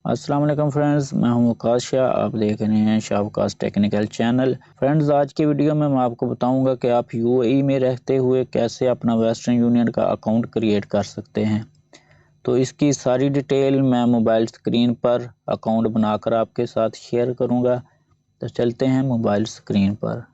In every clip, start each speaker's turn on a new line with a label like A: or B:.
A: अस्सलाम वालेकुम फ्रेंड्स, मैं हूं वकास शाह। आप देख रहे हैं Shah Waqas technical channel. Friends, आज की वीडियो में मैं आपको बताऊंगा कि आप यूएई में रहते हुए कैसे अपना वेस्टर्न यूनियन का अकाउंट क्रिएट कर सकते हैं। तो इसकी सारी डिटेल मैं मोबाइल स्क्रीन पर अकाउंट बनाकर आपके साथ शेयर करूंगा। तो चलते हैं मोबाइल स्क्रीन पर।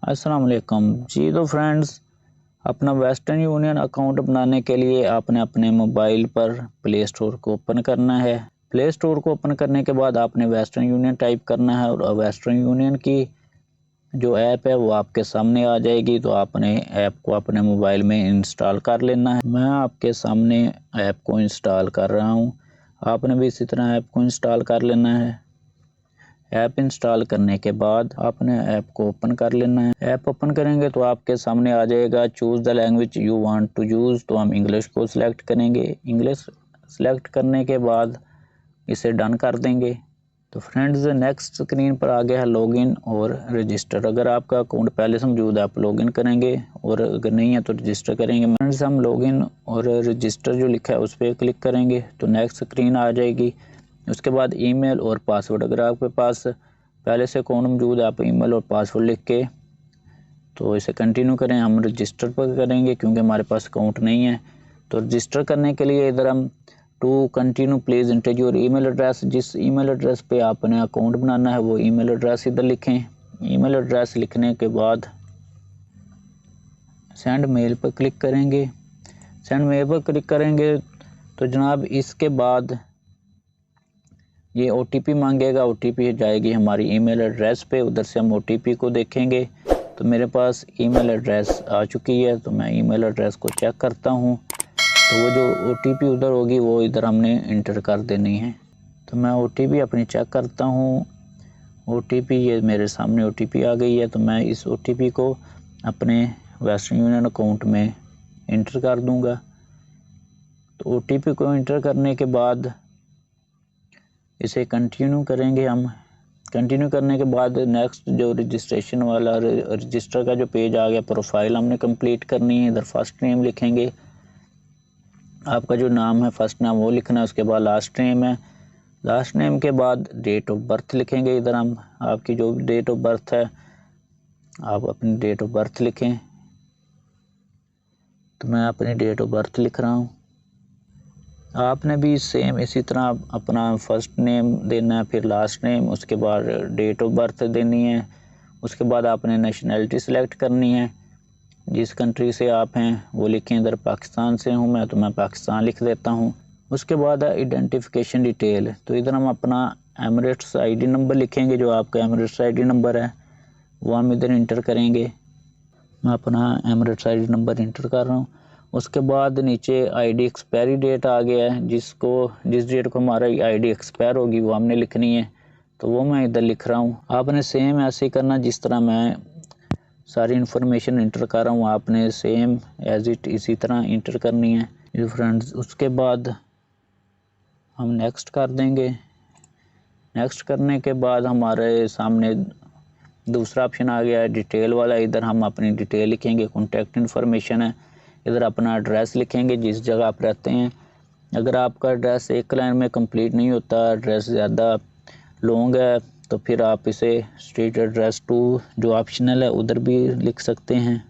A: अस्सलाम वालेकुम जी। तो फ्रेंड्स, अपना वेस्टर्न यूनियन अकाउंट बनाने के लिए आपने अपने मोबाइल पर प्ले स्टोर को ओपन करना है। प्ले स्टोर को ओपन करने के बाद आपने वेस्टर्न यूनियन टाइप करना है और वेस्टर्न यूनियन की जो ऐप है वो आपके सामने आ जाएगी। तो आपने ऐप को अपने मोबाइल में इंस्टॉल कर लेना है। मैं आपके सामने ऐप को इंस्टॉल कर रहा हूँ। आपने भी इसी तरह ऐप को इंस्टॉल कर लेना है। ऐप इंस्टॉल करने के बाद आपने ऐप को ओपन कर लेना है। ऐप ओपन करेंगे तो आपके सामने आ जाएगा choose the language you want to use. तो हम इंग्लिश को सिलेक्ट करेंगे। इंग्लिश सिलेक्ट करने के बाद इसे डन कर देंगे। तो फ्रेंड्स, नेक्स्ट स्क्रीन पर आ गया है लॉगिन और रजिस्टर। अगर आपका अकाउंट पहले से मौजूद है आप लॉगिन करेंगे और अगर नहीं है तो रजिस्टर करेंगे। फ्रेंड्स, हम लॉगिन और रजिस्टर जो लिखा है उस पर क्लिक करेंगे तो नेक्स्ट स्क्रीन आ जाएगी। उसके बाद ईमेल और पासवर्ड, अगर आपके पास पहले से अकाउंट मौजूद है आप ईमेल और पासवर्ड लिख के तो इसे कंटिन्यू करें। हम रजिस्टर पर करेंगे क्योंकि हमारे पास अकाउंट नहीं है। तो रजिस्टर करने के लिए इधर हम to continue please enter your email address. जिस ईमेल एड्रेस पे आपने अकाउंट बनाना है वो ईमेल एड्रेस इधर लिखें। ईमेल एड्रेस लिखने के बाद सेंड मेल पर क्लिक करेंगे। सेंड मेल पर क्लिक करेंगे तो जनाब इसके बाद ये OTP मांगेगा। OTP जाएगी हमारी ईमेल एड्रेस पे। उधर से हम OTP को देखेंगे। तो मेरे पास ईमेल एड्रेस आ चुकी है तो मैं ईमेल एड्रेस को चेक करता हूँ। तो वो जो OTP उधर होगी वो इधर हमने इंटर कर देनी है। तो मैं OTP अपनी चेक करता हूँ। OTP ये मेरे सामने OTP आ गई है। तो मैं इस OTP को अपने वेस्टर्न यूनियन अकाउंट में इंटर कर दूँगा। तो OTP को इंटर करने के बाद इसे कंटिन्यू करेंगे हम। कंटिन्यू करने के बाद नेक्स्ट जो रजिस्ट्रेशन वाला रजिस्टर का जो पेज आ गया, प्रोफाइल हमने कंप्लीट करनी है। इधर फर्स्ट नेम लिखेंगे, आपका जो नाम है फर्स्ट नाम वो लिखना है। उसके बाद लास्ट नेम है। लास्ट नेम के बाद डेट ऑफ बर्थ लिखेंगे। इधर हम आपकी जो डेट ऑफ बर्थ है आप अपनी डेट ऑफ बर्थ लिखें। तो मैं अपनी डेट ऑफ बर्थ लिख रहा हूँ। आपने भी सेम इसी तरह अपना फर्स्ट नेम देना है, फिर लास्ट नेम, उसके बाद डेट ऑफ बर्थ देनी है। उसके बाद आपने नेशनैलिटी सेलेक्ट करनी है। जिस कंट्री से आप हैं वो लिखें। इधर पाकिस्तान से हूँ मैं तो मैं पाकिस्तान लिख देता हूँ। उसके बाद आइडेंटिफिकेशन डिटेल। तो इधर हम अपना एमिरेट्स ID नंबर लिखेंगे। जो आपका एमिरेट्स ID नंबर है वो हम इधर इंटर करेंगे। मैं अपना एमिरेट्स ID नंबर इंटर कर रहा हूँ। उसके बाद नीचे ID एक्सपायरी डेट आ गया है। जिस डेट को हमारा ID एक्सपायर होगी वो हमने लिखनी है। तो वो मैं इधर लिख रहा हूँ। आपने सेम ऐसे ही करना जिस तरह मैं सारी इन्फॉर्मेशन इंटर कर रहा हूँ। आपने सेम एज इट इसी तरह इंटर करनी है फ्रेंड्स। उसके बाद हम नेक्स्ट कर देंगे। नेक्स्ट करने के बाद हमारे सामने दूसरा ऑप्शन आ गया है डिटेल वाला। इधर हम अपनी डिटेल लिखेंगे। कॉन्टैक्ट इन्फॉर्मेशन है। इधर अपना एड्रेस लिखेंगे जिस जगह आप रहते हैं। अगर आपका एड्रेस एक लाइन में कंप्लीट नहीं होता, एड्रेस ज़्यादा लॉन्ग है, तो फिर आप इसे स्ट्रीट एड्रेस टू जो ऑप्शनल है उधर भी लिख सकते हैं।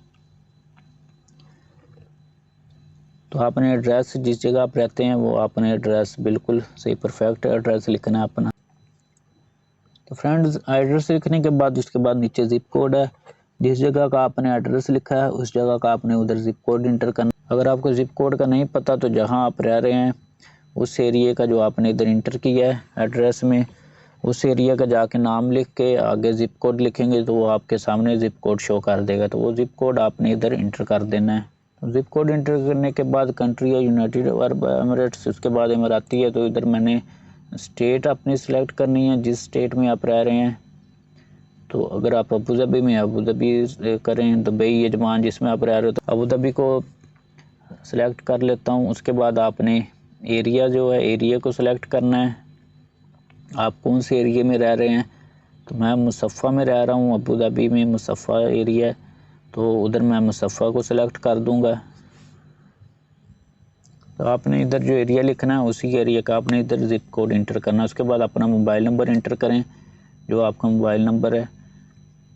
A: तो आपने एड्रेस जिस जगह आप रहते हैं वो आपने एड्रेस बिल्कुल सही परफेक्ट एड्रेस लिखना है अपना। तो फ्रेंड्स, एड्रेस लिखने के बाद उसके बाद नीचे ज़िप कोड है। जिस जगह का आपने एड्रेस लिखा है उस जगह का आपने उधर ज़िप कोड इंटर करना। अगर आपको ज़िप कोड का नहीं पता तो जहां आप रह रहे हैं उस एरिया का जो आपने इधर इंटर किया है एड्रेस में, उस एरिया का जाके नाम लिख के आगे ज़िप कोड लिखेंगे तो वो आपके सामने ज़िप कोड शो कर देगा। तो वो ज़िप कोड आपने इधर इंटर कर देना है। तो ज़िप कोड इंटर करने के बाद कंट्री है यूनाइटेड अरब एमिरेट्स, उसके बाद इमराती है। तो इधर मैंने स्टेट अपनी सिलेक्ट करनी है जिस स्टेट में आप रह रहे हैं। तो अगर आप अबू धाबी में अबू धाबी करें, दुबई यजमान जिसमें आप रह रहे हो तो अबू धाबी को सिलेक्ट कर लेता हूँ। उसके बाद आपने एरिया जो है एरिया को सिलेक्ट करना है, आप कौन से एरिया में रह रहे हैं। तो मैं मुसफ़ा में रह रहा हूँ, अबू धाबी में मुसफ़ा एरिया, तो उधर मैं मुसफ़ा को सिलेक्ट कर दूँगा। तो आपने इधर जो एरिया लिखना है उसी एरिया का आपने इधर ज़िप कोड इंटर करना है। उसके बाद अपना मोबाइल नंबर इंटर करें, जो आपका मोबाइल नंबर है।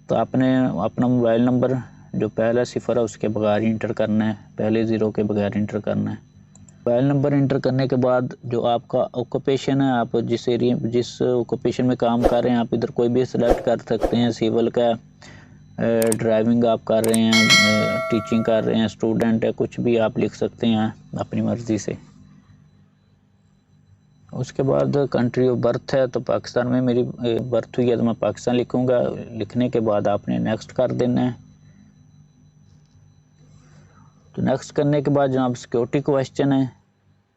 A: तो आपने अपना मोबाइल नंबर जो पहला सिफर है उसके बगैर इंटर करना है, पहले ज़ीरो के बगैर इंटर करना है। मोबाइल नंबर इंटर करने के बाद जो आपका ऑक्यूपेशन है, आप जिस ऑक्यूपेशन में काम कर रहे हैं, आप इधर कोई भी सिलेक्ट कर सकते हैं। सिविल का, ड्राइविंग आप कर रहे हैं, टीचिंग कर रहे हैं, स्टूडेंट है, कुछ भी आप लिख सकते हैं अपनी मर्ज़ी से। उसके बाद कंट्री ऑफ बर्थ है, तो पाकिस्तान में मेरी बर्थ हुई है तो मैं पाकिस्तान लिखूँगा। लिखने के बाद आपने नेक्स्ट कर देना है। तो नेक्स्ट करने के बाद जनाब सिक्योरिटी क्वेश्चन है,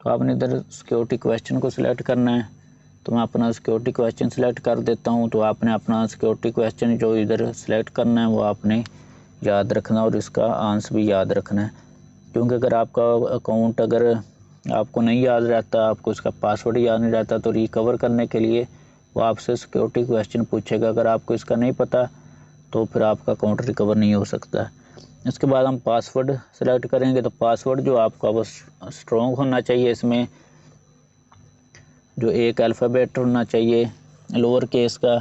A: तो आपने इधर सिक्योरिटी क्वेश्चन को सिलेक्ट करना है। तो मैं अपना सिक्योरिटी क्वेश्चन सिलेक्ट कर देता हूँ। तो आपने अपना सिक्योरिटी क्वेश्चन जो इधर सिलेक्ट करना है वो आपने याद रखना और इसका आंसर भी याद रखना है, क्योंकि अगर आपका अकाउंट अगर आपको नहीं याद रहता, आपको उसका पासवर्ड याद नहीं रहता, तो रिकवर करने के लिए वो आपसे सिक्योरिटी क्वेश्चन पूछेगा। अगर आपको इसका नहीं पता तो फिर आपका अकाउंट रिकवर नहीं हो सकता। इसके बाद हम पासवर्ड सेलेक्ट करेंगे। तो पासवर्ड जो आपका वो स्ट्रॉन्ग होना चाहिए, इसमें जो एक अल्फ़ाबेट होना चाहिए लोअर केस का,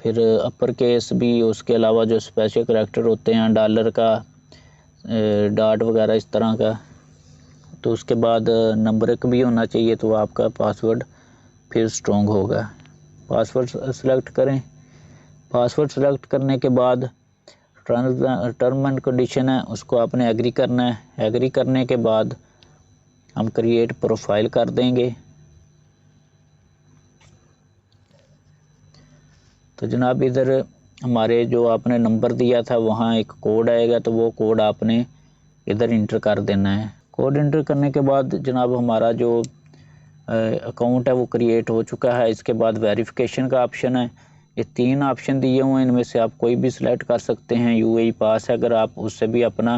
A: फिर अपर केस भी, उसके अलावा जो स्पेशल करैक्टर होते हैं डॉलर का, डॉट वगैरह इस तरह का। तो उसके बाद नंबरिक भी होना चाहिए, तो आपका पासवर्ड फिर स्ट्रॉन्ग होगा। पासवर्ड सेलेक्ट करें। पासवर्ड सेलेक्ट करने के बाद टर्म एंड कंडीशन है उसको आपने एग्री करना है। एग्री करने के बाद हम क्रिएट प्रोफाइल कर देंगे। तो जनाब इधर हमारे जो आपने नंबर दिया था वहाँ एक कोड आएगा, तो वो कोड आपने इधर इंटर कर देना है। कोड इंटर करने के बाद जनाब हमारा जो अकाउंट है वो क्रिएट हो चुका है। इसके बाद वेरिफिकेशन का ऑप्शन है। ये 3 ऑप्शन दिए हुए हैं, इनमें से आप कोई भी सिलेक्ट कर सकते हैं। यूएई पास है, अगर आप उससे भी अपना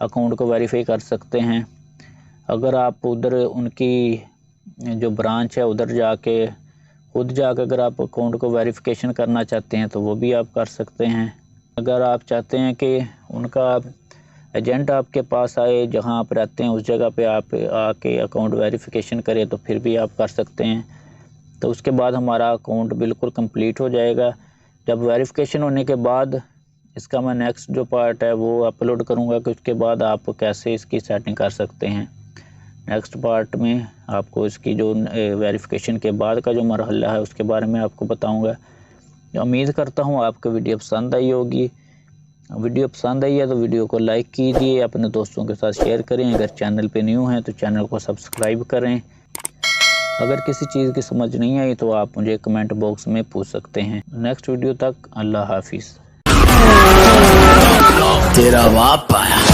A: अकाउंट को वेरीफाई कर सकते हैं। अगर आप उधर उनकी जो ब्रांच है उधर जाके खुद जाकर अगर आप अकाउंट को वेरिफिकेशन करना चाहते हैं तो वो भी आप कर सकते हैं। अगर आप चाहते हैं कि उनका एजेंट आपके पास आए, जहां आप रहते हैं उस जगह पे आप आके अकाउंट वेरिफिकेशन करें, तो फिर भी आप कर सकते हैं। तो उसके बाद हमारा अकाउंट बिल्कुल कंप्लीट हो जाएगा। जब वेरिफिकेशन होने के बाद इसका मैं नेक्स्ट जो पार्ट है वो अपलोड करूंगा कि उसके बाद आप कैसे इसकी सेटिंग कर सकते हैं। नेक्स्ट पार्ट में आपको इसकी जो वेरिफिकेशन के बाद का जो मरहला है उसके बारे में आपको बताऊंगा। उम्मीद करता हूँ आपको वीडियो पसंद आई होगी। वीडियो पसंद आई है तो वीडियो को लाइक कीजिए, अपने दोस्तों के साथ शेयर करें। अगर चैनल पे न्यू हैं तो चैनल को सब्सक्राइब करें। अगर किसी चीज़ की समझ नहीं आई तो आप मुझे कमेंट बॉक्स में पूछ सकते हैं। नेक्स्ट वीडियो तक अल्लाह हाफिज़।
B: तेरा बाप आया।